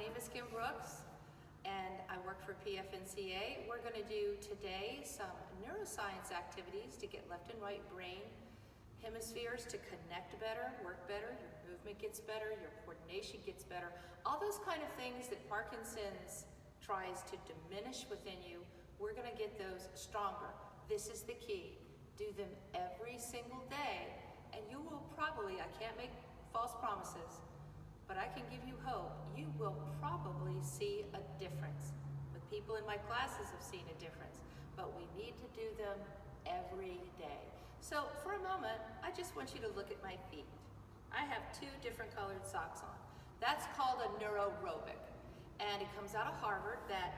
name is Kim Brooks, and I work for PFNCA. We're going to do today some neuroscience activities to get left and right brain hemispheres to connect better, work better, your movement gets better, your coordination gets better. All those kind of things that Parkinson's tries to diminish within you, we're going to get those stronger. This is the key. Do them every single day, and you will probably, I can't make false promises, but I can give you hope, you will probably see a difference. With people in my classes have seen a difference, but we need to do them every day. So for a moment, I just want you to look at my feet. I have two different colored socks on. That's called a neuroaerobic, and it comes out of Harvard, that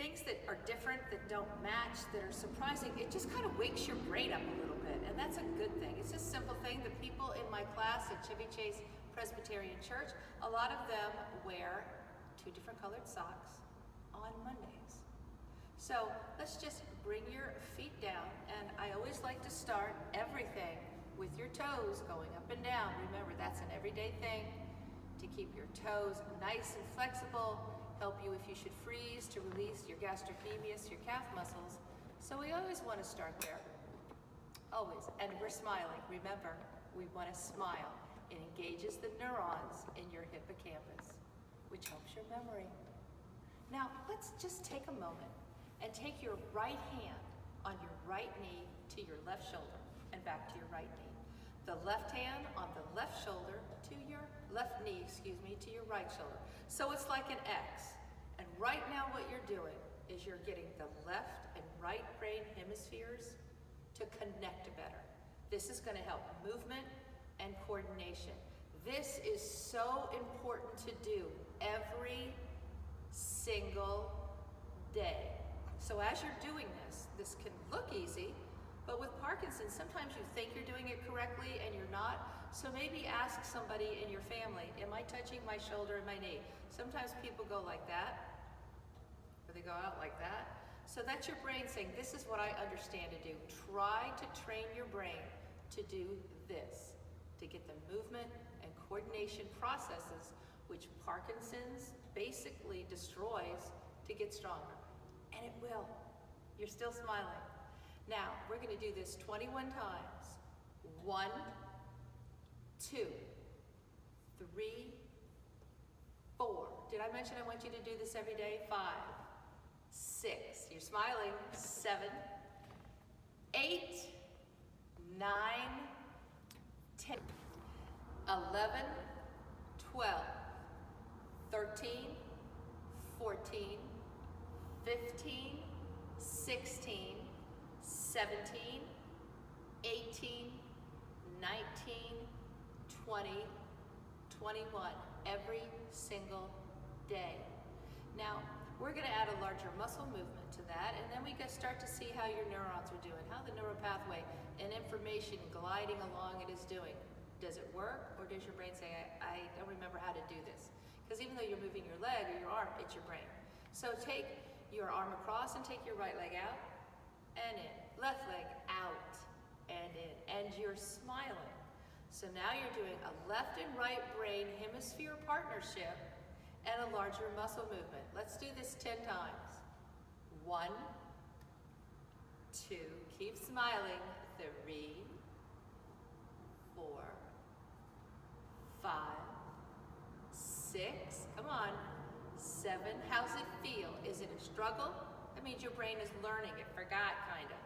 things that are different, that don't match, that are surprising, it just kind of wakes your brain up a little bit, and that's a good thing. It's just a simple thing. The people in my class at Chevy Chase Presbyterian Church, a lot of them wear two different colored socks on Mondays. So let's just bring your feet down, and I always like to start everything with your toes going up and down. Remember, that's an everyday thing to keep your toes nice and flexible, help you if you should freeze to release your gastrocnemius, your calf muscles. So we always want to start there, always, and we're smiling. Remember, we want to smile. It engages the neurons in your hippocampus, which helps your memory. Now, let's just take a moment and take your right hand on your right knee to your left shoulder and back to your right knee. The left hand on the left shoulder to your left knee, to your right shoulder. So it's like an X. And right now what you're doing is you're getting the left and right brain hemispheres to connect better. This is going to help movement and coordination. This is so important to do every single day. So as you're doing this, this can look easy, but with Parkinson's, sometimes you think you're doing it correctly and you're not. So maybe ask somebody in your family, am I touching my shoulder and my knee? Sometimes people go like that, or they go out like that. So that's your brain saying, this is what I understand to do. Try to train your brain to do this, to get the movement and coordination processes, which Parkinson's basically destroys, to get stronger. And it will. You're still smiling. Now, we're going to do this 21 times. 1, 2, 3, 4. Did I mention I want you to do this every day? 5, 6. You're smiling. 7, 8, 9, 10, 11, 12, 13, 14, 15, 16, 17, 18, 19, 20, 21, every single day. Now, we're going to add a larger muscle movement to that, and then we can start to see how your neurons are doing, how the neuropathway and information gliding along it is doing. Does it work, or does your brain say, I don't remember how to do this? Because even though you're moving your leg or your arm, it's your brain. So take your arm across and take your right leg out and in. Left leg out and in. And you're smiling. So now you're doing a left and right brain hemisphere partnership and a larger muscle movement. Let's do this 10 times. 1, 2, keep smiling. 3, 4, 5, 6, come on. 7, how's it feel? Is it a struggle? That means your brain is learning. It forgot, kind of.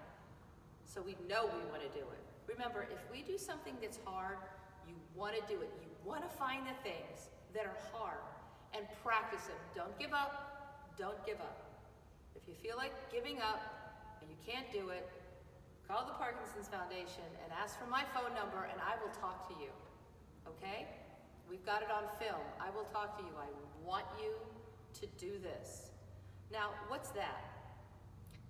So we know we want to do it. Remember, if we do something that's hard, you want to do it. You want to find the things that are hard and practice them. Don't give up. Don't give up. If you feel like giving up and you can't do it, call the Parkinson's Foundation and ask for my phone number and I will talk to you. Okay? We've got it on film. I will talk to you. I want you to do this. Now, what's that?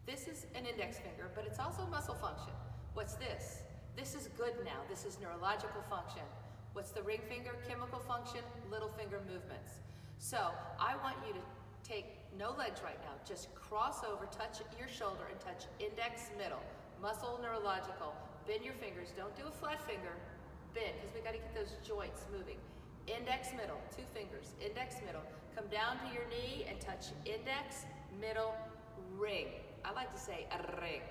This is an index finger, but it's also muscle function. What's this? This is good now. This is neurological function. What's the ring finger? Chemical function, little finger movements. So I want you to take no legs right now. Just cross over, touch your shoulder, and touch index middle. Muscle neurological. Bend your fingers. Don't do a flat finger. Bend, because we got to get those joints moving. Index middle, 2 fingers. Index middle. Come down to your knee and touch index, middle, ring. I like to say a ring.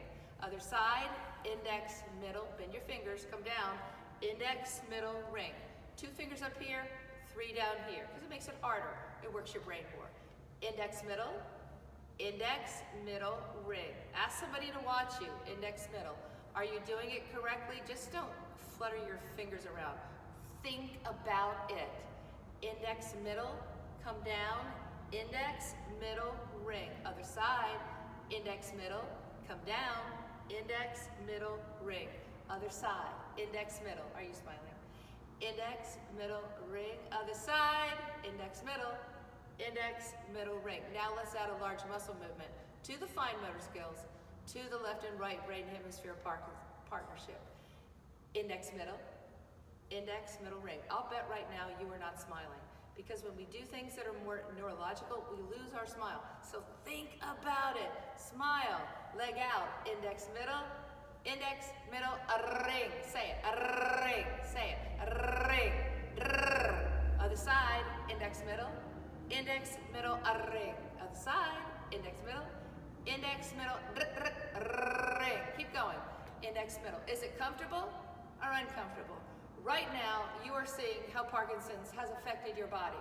Other side, index, middle, bend your fingers, come down, index, middle, ring. 2 fingers up here, 3 down here, because it makes it harder. It works your brain more. Index, middle, ring. Ask somebody to watch you, index, middle. Are you doing it correctly? Just don't flutter your fingers around. Think about it. Index, middle, come down, index, middle, ring. Other side, index, middle, come down, index, middle, ring. Other side, index, middle. Are you smiling? Index, middle, ring. Other side, index, middle, ring. Now let's add a large muscle movement to the fine motor skills, to the left and right brain hemisphere partnership. Index, middle, ring. I'll bet right now you are not smiling, because when we do things that are more neurological, we lose our smile. So think about it. Smile, leg out, index, middle, a ring. Say it, a ring. Say it, a ring. Drrr. Other side, index, middle, a ring. Other side, index, middle, ring. Keep going. Index, middle. Is it comfortable or uncomfortable? Right now, you are seeing how Parkinson's has affected your body.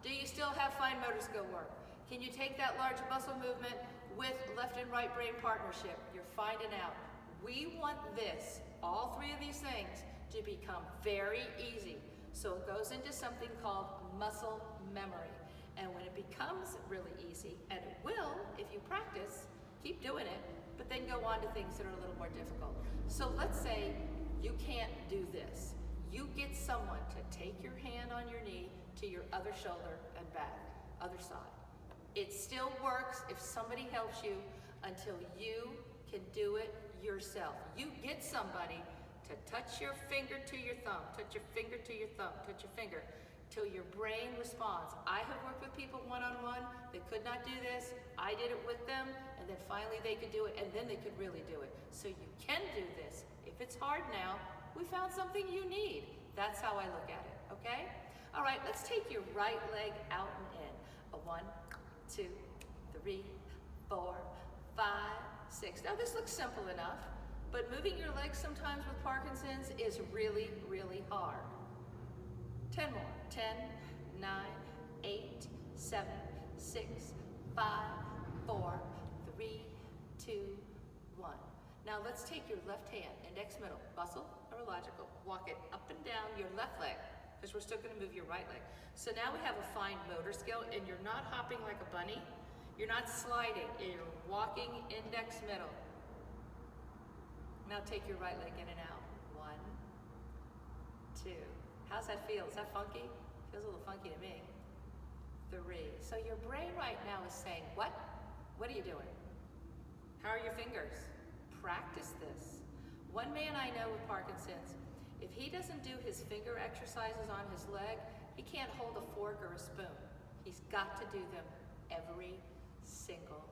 Do you still have fine motor skill work? Can you take that large muscle movement with left and right brain partnership? You're finding out. We want this, all 3 of these things, to become very easy. So it goes into something called muscle memory. And when it becomes really easy, and it will if you practice, keep doing it, but then go on to things that are a little more difficult. So let's say you can't do this. You get someone to take your hand on your knee to your other shoulder and back, other side. It still works if somebody helps you until you can do it yourself. You get somebody to touch your finger to your thumb, touch your finger to your thumb, touch your finger, till your brain responds. I have worked with people one-on-one that could not do this. I did it with them, and then finally they could do it, and then they could really do it. So you can do this. If it's hard now, we found something you need. That's how I look at it, okay? All right, let's take your right leg out and in. A 1, 2, 3, 4, 5, 6. Now this looks simple enough, but moving your legs sometimes with Parkinson's is really, really hard. 10 more. 10, 9, 8, 7, 6, 5, 4, 3, 2, 1. Now let's take your left hand, index, middle, muscle, neurological. Walk it up and down your left leg, because we're still going to move your right leg. So now we have a fine motor skill, and you're not hopping like a bunny. You're not sliding. You're walking index, middle. Now take your right leg in and out. 1, 2. How's that feel? Is that funky? Feels a little funky to me. 3. So your brain right now is saying, what? What are you doing? How are your fingers? Practice this. One man I know with Parkinson's, if he doesn't do his finger exercises on his leg, he can't hold a fork or a spoon. He's got to do them every single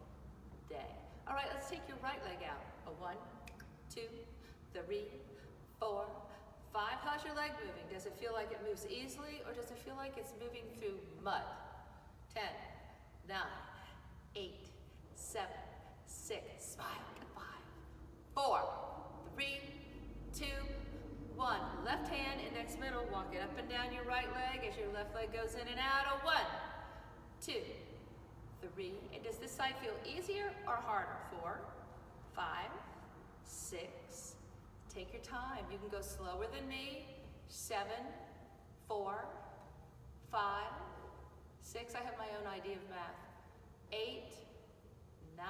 day. All right, let's take your right leg out. A 1, 2, 3, 4, 5. How's your leg moving? Does it feel like it moves easily, or does it feel like it's moving through mud? 10, 9, 8, 7, 6. Smile. 5, 4, 3, 2, 1. Left hand, index, middle. Walk it up and down your right leg as your left leg goes in and out. A 1, 2, 3. And does this side feel easier or harder? 4, 5, 6. Take your time. You can go slower than me. 7, 4, 5, 6. I have my own idea of math. 8, 9,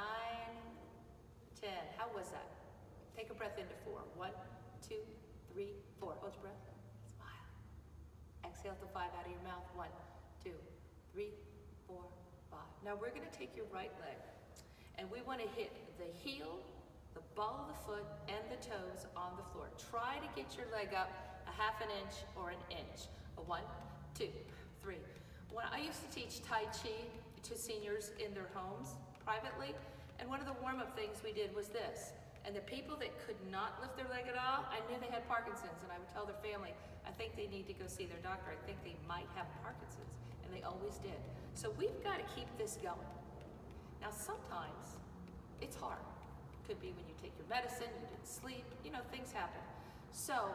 10. How was that? Take a breath into 4. 1, 2, 3, 4. Hold your breath. Smile. Exhale to 5 out of your mouth. 1, 2, 3, 4, 5. Now we're going to take your right leg, and we want to hit the heel, the ball of the foot, and the toes on the floor. Try to get your leg up a ½ inch or an inch. A 1, 2, 3. When I used to teach Tai Chi to seniors in their homes privately, and one of the warm-up things we did was this. And the people that could not lift their leg at all, I knew they had Parkinson's, and I would tell their family, I think they need to go see their doctor. I think they might have Parkinson's. And and they always did. So we've got to keep this going. Now sometimes it's hard. Could be when you take your medicine, you didn't sleep, you know, things happen. So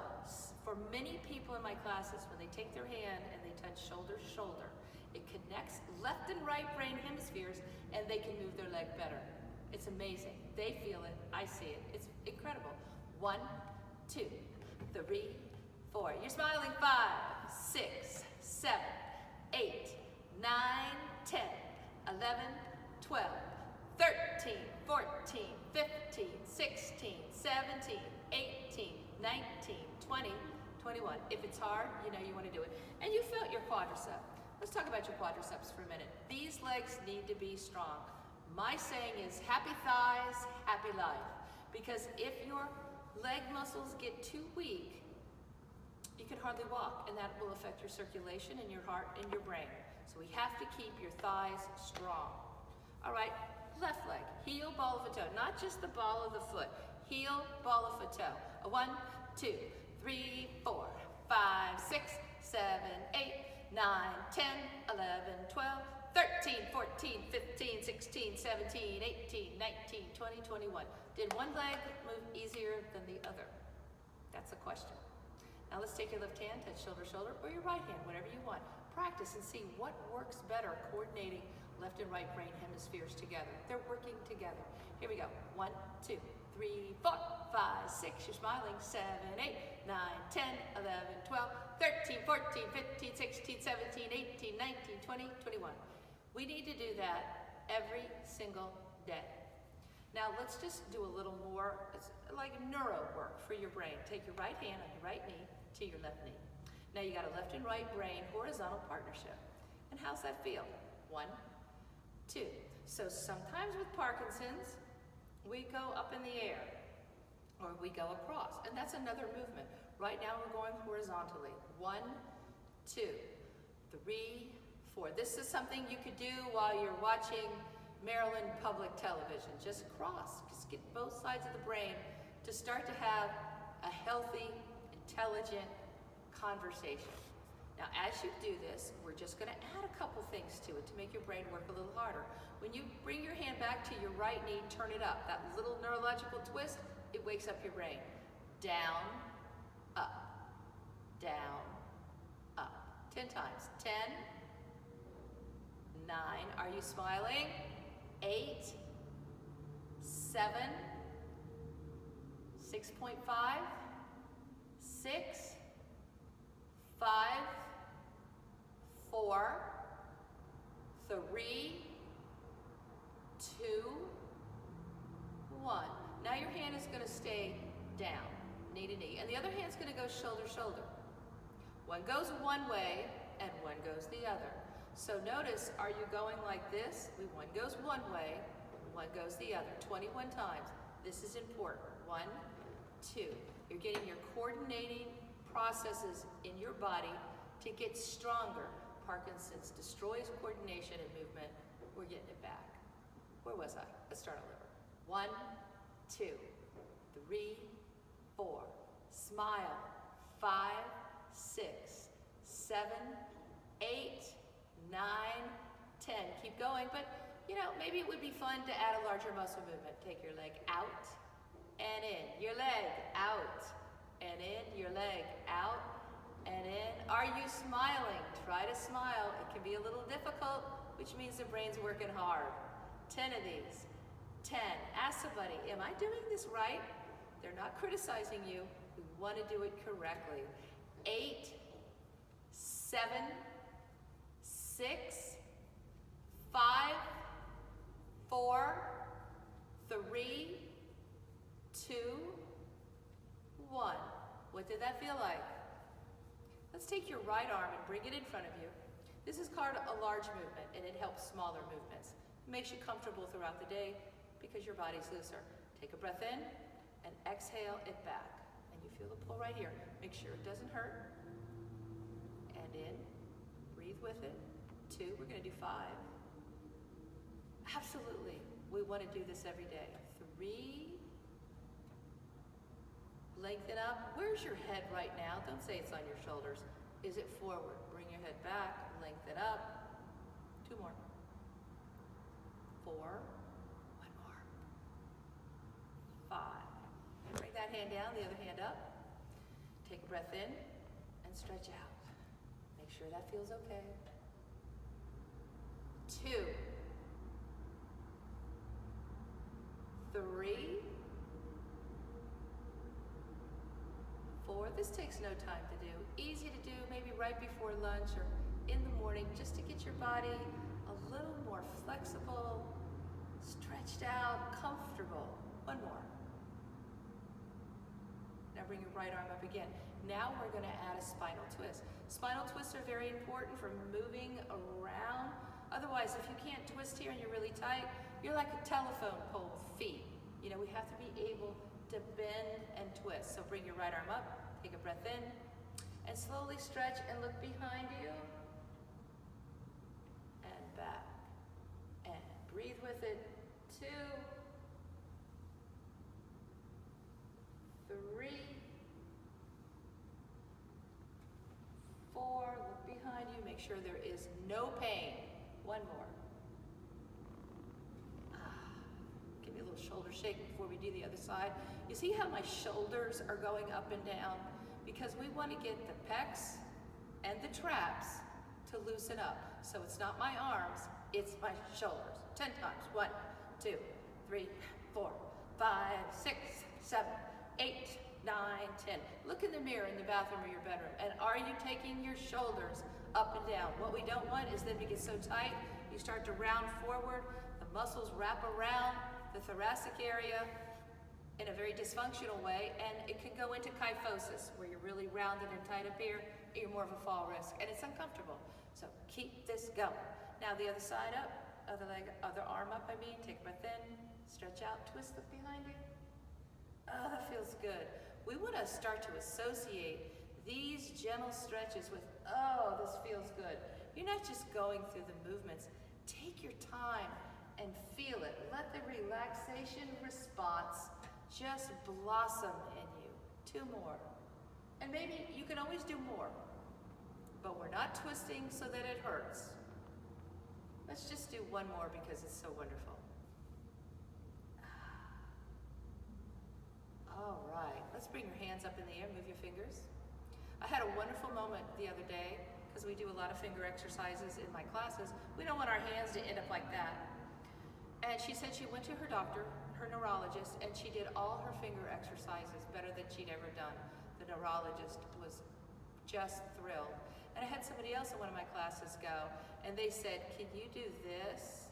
for many people in my classes, when they take their hand and they touch shoulder to shoulder, it connects left and right brain hemispheres, and they can move their leg better. It's amazing. They feel it, I see it. It's incredible. 1, 2, 3, 4. You're smiling. 5, 6, 7, 8, 9, 10, 11, 12, 13, 14, 15, 16, 17, 18, 19, 20, 21. If it's hard, you know you want to do it. And you felt your quadricep. Let's talk about your quadriceps for a minute. These legs need to be strong. My saying is happy thighs, happy life. Because if your leg muscles get too weak, you can hardly walk, and that will affect your circulation and your heart and your brain. So we have to keep your thighs strong. All right, left leg, heel, ball of a toe. Not just the ball of the foot, heel, ball of a toe. 1, 2, 3, 4, 5, 6, 7, 8, 9, 10, 11, 12, 13, 14, 15, 16, 17, 18, 19, 20, 21. Did one leg move easier than the other? That's the question. Now let's take your left hand, touch shoulder to shoulder, or your right hand, whatever you want. Practice and see what works better, coordinating left and right brain hemispheres together. They're working together. Here we go. 1, 2, 3, 4, 5, 6. You're smiling. 7, 8, 9, 10, 11, 12, 13, 14, 15, 16, 17, 18, 19, 20, 21. We need to do that every single day. Now let's just do a little more, it's like neuro work for your brain. Take your right hand on your right knee to your left knee. Now you got a left and right brain horizontal partnership. And how's that feel? 1, 2. So sometimes with Parkinson's, we go up in the air or we go across, and that's another movement. Right now we're going horizontally. 1, 2, 3, 4. This is something you could do while you're watching Maryland Public Television. Just cross, just get both sides of the brain to start to have a healthy, intelligent conversation. Now, as you do this, we're just going to add a couple things to it to make your brain work a little harder. When you bring your hand back to your right knee, turn it up. That little neurological twist, it wakes up your brain. Down, up, down, up. 10 times. 10, 9. Are you smiling? 8, 7, 6.5, 6, 5, 4, 3, 2, 1. Now your hand is going to stay down, knee to knee, and the other hand's going to go shoulder to shoulder. One goes one way and one goes the other. So notice, are you going like this? One goes one way, one goes the other. 21 times. This is important. 1, 2. You're getting your coordinating processes in your body to get stronger. Parkinson's destroys coordination and movement. We're getting it back. Where was I? Let's start all over. 1, 2, 3, 4. Smile. 5, 6, 7, 8, 9, 10. Keep going, but you know, maybe it would be fun to add a larger muscle movement. Take your leg out and in. Your leg out and in. Your leg out and in. Are you smiling? Try to smile. It can be a little difficult, which means the brain's working hard. 10 of these. 10. Ask somebody, am I doing this right? They're not criticizing you. We want to do it correctly. 8, 7, 6, 5, 4, 3, 2, 1. What did that feel like? Let's take your right arm and bring it in front of you. This is called a large movement, and it helps smaller movements. It makes you comfortable throughout the day because your body's looser. Take a breath in and exhale it back. And you feel the pull right here. Make sure it doesn't hurt. And in. Breathe with it. 2. We're going to do 5. Absolutely. We want to do this every day. 3. Lengthen up. Where's your head right now? Don't say it's on your shoulders. Is it forward? Bring your head back. Lengthen up. 2 more. 4, 1 more. 5. Bring that hand down, the other hand up. Take a breath in and stretch out. Make sure that feels okay. 2, 3, 4. This takes no time to do. Easy to do, maybe right before lunch or in the morning, just to get your body a little more flexible, stretched out, comfortable. 1 more. Now bring your right arm up again. Now we're going to add a spinal twist. Spinal twists are very important for moving around. Otherwise, if you can't twist here and you're really tight, you're like a telephone pole with feet. You know, we have to be able to bend and twist. So bring your right arm up, take a breath in, and slowly stretch and look behind you. And back. And breathe with it. 2, 3, 4, look behind you, make sure there is no pain. 1 more. Give me a little shoulder shake before we do the other side. You see how my shoulders are going up and down? Because we want to get the pecs and the traps to loosen up. So it's not my arms, it's my shoulders. 10 times. 1, 2, 3, 4, 5, 6, 7, 8, 9, 10. Look in the mirror in the bathroom or your bedroom, and are you taking your shoulders up and down? What we don't want is them to get so tight, you start to round forward, the muscles wrap around the thoracic area in a very dysfunctional way, and it can go into kyphosis, where you're really rounded and tight up here, you're more of a fall risk, and it's uncomfortable. So keep this going. Now the other side up, other leg, other arm up, take a breath in, stretch out, twist, look behind you. Oh, that feels good. We want to start to associate these gentle stretches with, oh, this feels good. You're not just going through the movements. Take your time and feel it. Let the relaxation response just blossom in you. 2 more. And maybe you can always do more, but we're not twisting so that it hurts. Let's just do 1 more because it's so wonderful. All right, let's bring your hands up in the air, move your fingers. I had a wonderful moment the other day, because we do a lot of finger exercises in my classes. We don't want our hands to end up like that. And she said she went to her doctor, her neurologist, and she did all her finger exercises better than she'd ever done. The neurologist was just thrilled. And I had somebody else in one of my classes go, and they said, can you do this?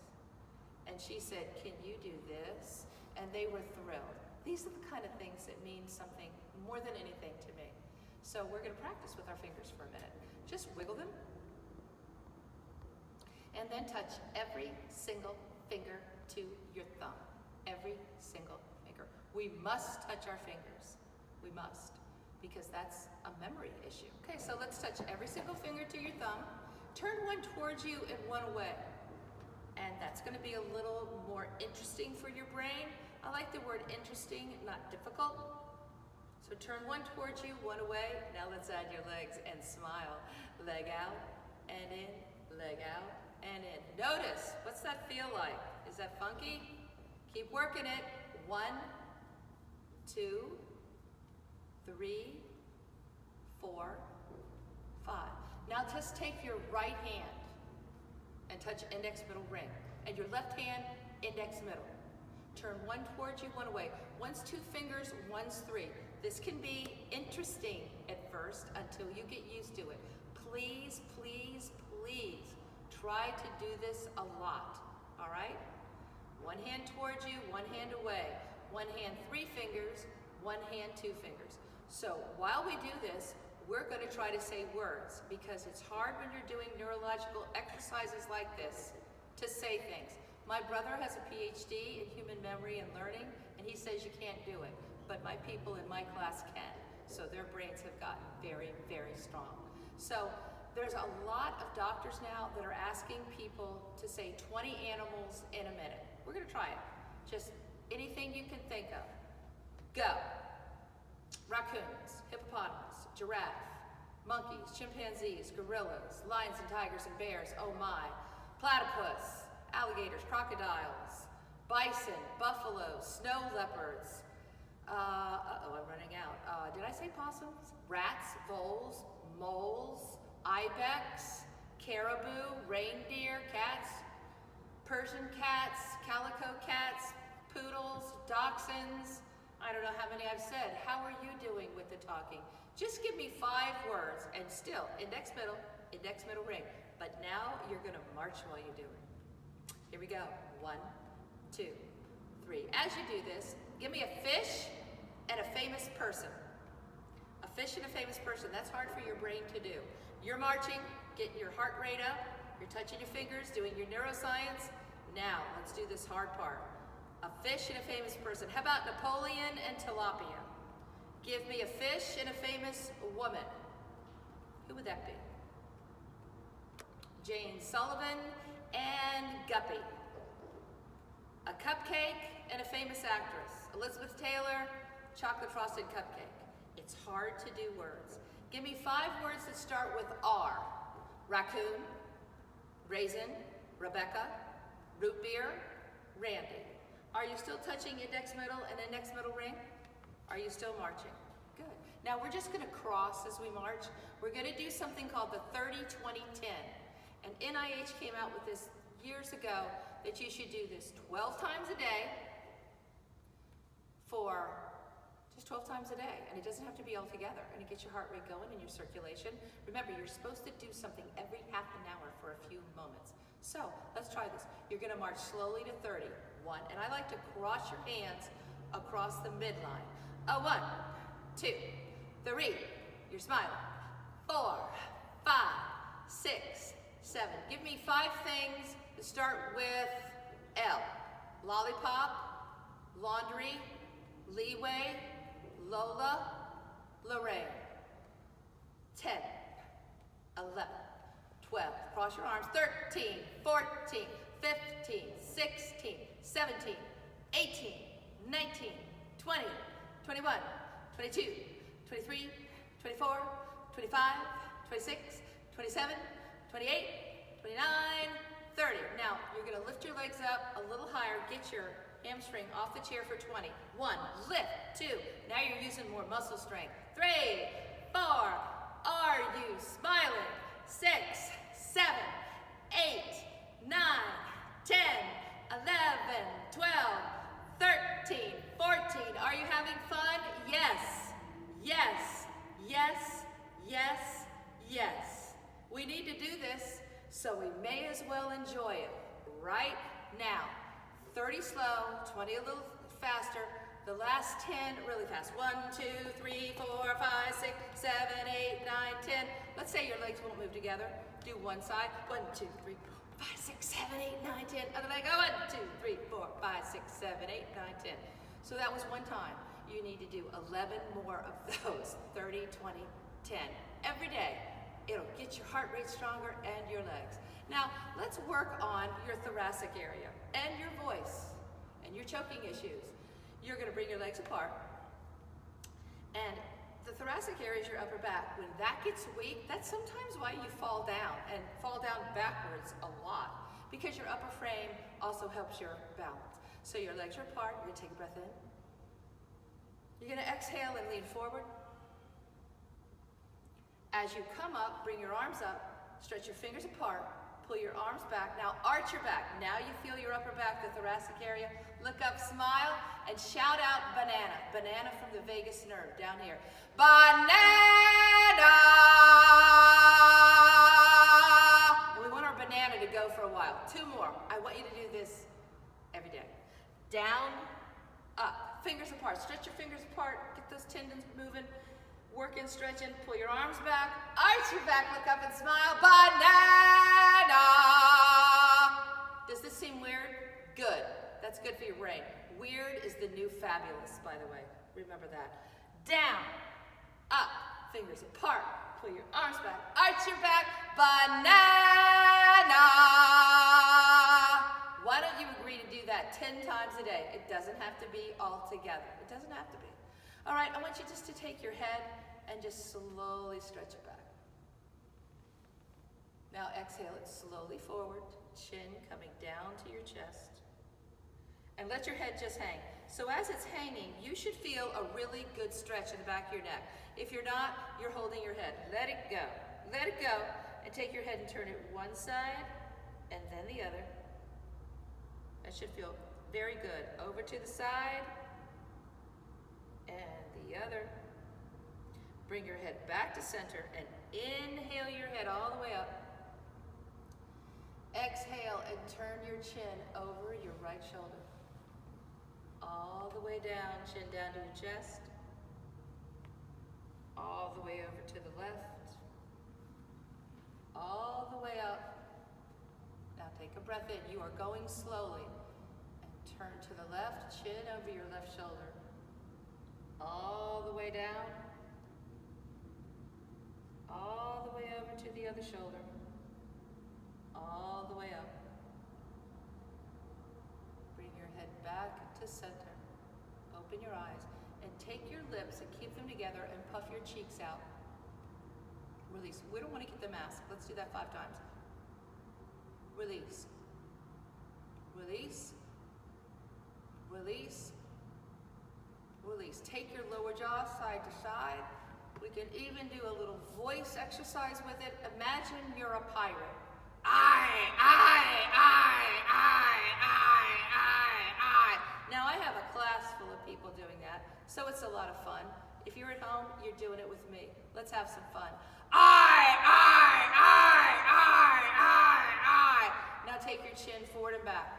And she said, can you do this? And they were thrilled. These are the kind of things that mean something more than anything to me. So we're going to practice with our fingers for a minute. Just wiggle them. And then touch every single finger to your thumb. Every single finger. We must touch our fingers. We must. Because that's a memory issue. Okay, so let's touch every single finger to your thumb. Turn one towards you and one away. And that's going to be a little more interesting for your brain. I like the word interesting, not difficult. So turn one towards you, one away. Now let's add your legs and smile. Leg out and in, leg out and in. Notice, what's that feel like? Is that funky? Keep working it. 1, 2, 3, 4, 5. Now just take your right hand and touch index, middle, ring. And your left hand, index, middle. Turn one towards you, one away. One's 2 fingers, one's 3. This can be interesting at first until you get used to it. Please, please, please try to do this a lot, all right? One hand towards you, one hand away. One hand, 3 fingers, one hand, 2 fingers. So while we do this, we're going to try to say words because it's hard when you're doing neurological exercises like this to say things. My brother has a PhD in human memory and learning, and he says you can't do it, but my people in my class can. So their brains have gotten very, very strong. So there's a lot of doctors now that are asking people to say 20 animals in a minute. We're gonna try it. Just anything you can think of. Go. Raccoons, hippopotamus, giraffe, monkeys, chimpanzees, gorillas, lions and tigers and bears, oh my. platypus, alligators, crocodiles, bison, buffaloes, snow leopards. Uh-oh, I'm running out. Did I say possums? Rats, voles, moles, ibex, caribou, reindeer, cats, Persian cats, calico cats, poodles, dachshunds. I don't know how many I've said. How are you doing with the talking? Just give me 5 words, and still, index, middle, ring. But now you're gonna march while you do it. Here we go. 1, 2, 3. As you do this, give me a fish and a famous person. A fish and a famous person. That's hard for your brain to do. You're marching, getting your heart rate up, you're touching your fingers, doing your neuroscience. Now, let's do this hard part. A fish and a famous person. How about Napoleon and tilapia? Give me a fish and a famous woman. Who would that be? Jane Sullivan and Guppy. A cupcake and a famous actress. Elizabeth Taylor, chocolate frosted cupcake. It's hard to do words. Give me 5 words that start with R. Raccoon, raisin, Rebecca, root beer, Randy. Are you still touching index, middle, and index, middle, ring? Are you still marching? Good. Now we're just gonna cross as we march. We're gonna do something called the 30-20-10. And NIH came out with this years ago that you should do this 12 times a day for just 12 times a day. And it doesn't have to be all together. And it gets your heart rate going and your circulation. Remember, you're supposed to do something every half an hour for a few moments. So let's try this. You're gonna march slowly to 30. 1, and I like to cross your hands across the midline. 1, 2, 3, you're smiling. 4, 5, 6, 7. Give me 5 things that start with L. Lollipop, laundry, leeway, Lola, Lorraine. 10, 11, 12. Cross your arms. 13, 14, 15, 16, 17, 18, 19, 20, 21, 22, 23, 24, 25, 26, 27, 28, 29, 30. Now, you're gonna lift your legs up a little higher, get your hamstring off the chair for 20. 1, lift, 2, now you're using more muscle strength. 3, 4, are you smiling? 6, 7, 8, 9, 10, 11, 12, 13, 14. Are you having fun? Yes, yes, yes, yes, yes. We need to do this, so we may as well enjoy it right now. 30 slow, 20 a little faster. The last 10 really fast. 1, 2, 3, 4, 5, 6, 7, 8, 9, 10. Let's say your legs won't move together. Do one side. 1, 2, 3, 4, 5, 6, 7, 8, 9, 10. Other leg. 1, 2, 3, 4, 5, 6, 7, 8, 9, 10. So that was one time. You need to do 11 more of those. 30, 20, 10. Every day. It'll get your heart rate stronger and your legs. Now, let's work on your thoracic area and your voice and your choking issues. You're gonna bring your legs apart. And the thoracic area is your upper back. When that gets weak, that's sometimes why you fall down and fall down backwards a lot, because your upper frame also helps your balance. So your legs are apart. You're gonna take a breath in. You're gonna exhale and lean forward. As you come up, bring your arms up, stretch your fingers apart, pull your arms back. Now arch your back. Now you feel your upper back, the thoracic area. Look up, smile, and shout out banana. Banana from the vagus nerve down here. Banana! And we want our banana to go for a while. 2 more. I want you to do this every day. Down, up, fingers apart. Stretch your fingers apart, get those tendons moving. Work and stretch and pull your arms back, arch your back, look up and smile. Banana! Does this seem weird? Good. That's good for your brain. Weird is the new fabulous, by the way. Remember that. Down, up, fingers apart, pull your arms back, arch your back. Banana! Why don't you agree to do that 10 times a day? It doesn't have to be all together. It doesn't have to be. All right, I want you just to take your head and just slowly stretch it back. Now exhale it slowly forward. chin coming down to your chest. And let your head just hang. So as it's hanging, you should feel a really good stretch in the back of your neck. If you're not, you're holding your head. Let it go. Let it go. And take your head and turn it one side and then the other. That should feel very good. Over to the side and the other. Bring your head back to center and inhale your head all the way up. Exhale and turn your chin over your right shoulder. All the way down, chin down to your chest. All the way over to the left. All the way up. Now take a breath in. You are going slowly. And turn to the left, chin over your left shoulder. All the way down. All the way over to the other shoulder. All the way up. Bring your head back to center. Open your eyes and take your lips and keep them together and puff your cheeks out. Release. We don't want to get the mask. Let's do that 5 times. Release. Release. Release. Release. Take your lower jaw side to side. We can even do a little voice exercise with it. Imagine you're a pirate. I. Now I have a class full of people doing that, so it's a lot of fun. If you're at home, you're doing it with me. Let's have some fun. I. Now take your chin forward and back.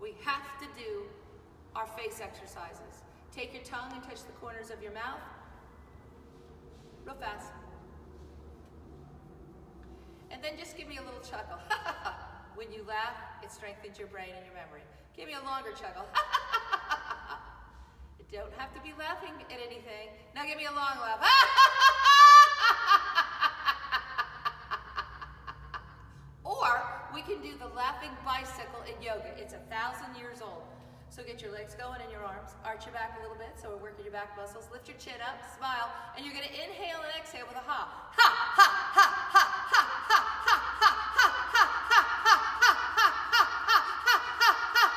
We have to do our face exercises. Take your tongue and touch the corners of your mouth. Real fast. And then just give me a little chuckle. When you laugh, it strengthens your brain and your memory. Give me a longer chuckle. You don't have to be laughing at anything. Now give me a long laugh. Or we can do the laughing bicycle in yoga. It's 1,000 years old. So get your legs going and your arms. Arch your back a little bit so we're working your back muscles. Lift your chin up, smile, and you're going to inhale and exhale with a ha. Ha, ha, ha, ha, ha, ha, ha, ha, ha, ha, ha, ha,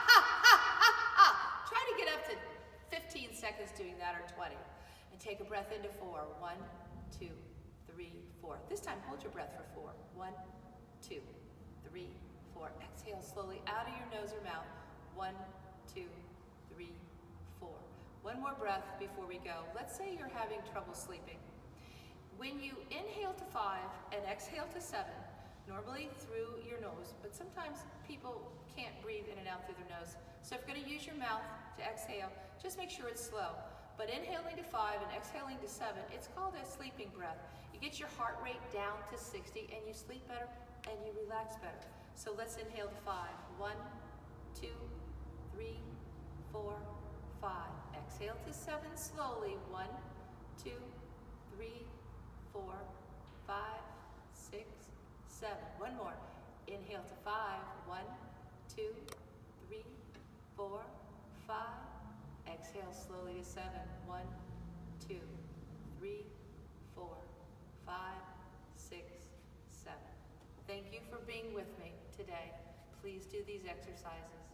ha, ha. Try to get up to 15 seconds doing that or 20. And take a breath into 4. 1, 2, 3, 4. This time hold your breath for 4. 1, 2, 3, 4. Exhale slowly out of your nose or mouth. 1, 2, 3, 4. One more breath before we go. Let's say you're having trouble sleeping. When you inhale to 5 and exhale to 7, normally through your nose, but sometimes people can't breathe in and out through their nose. So if you're going to use your mouth to exhale, just make sure it's slow. But inhaling to 5 and exhaling to 7, it's called a sleeping breath. You get your heart rate down to 60 and you sleep better and you relax better. So let's inhale to 5. 1, 2, 3, 4, 5. Exhale to 7 slowly. 1, 2, 3, 4, 5, 6, 7. One more. Inhale to 5. 1, 2, 3, 4, 5. Exhale slowly to 7. 1, 2, 3, 4, 5, 6, 7. Thank you for being with me today. Please do these exercises.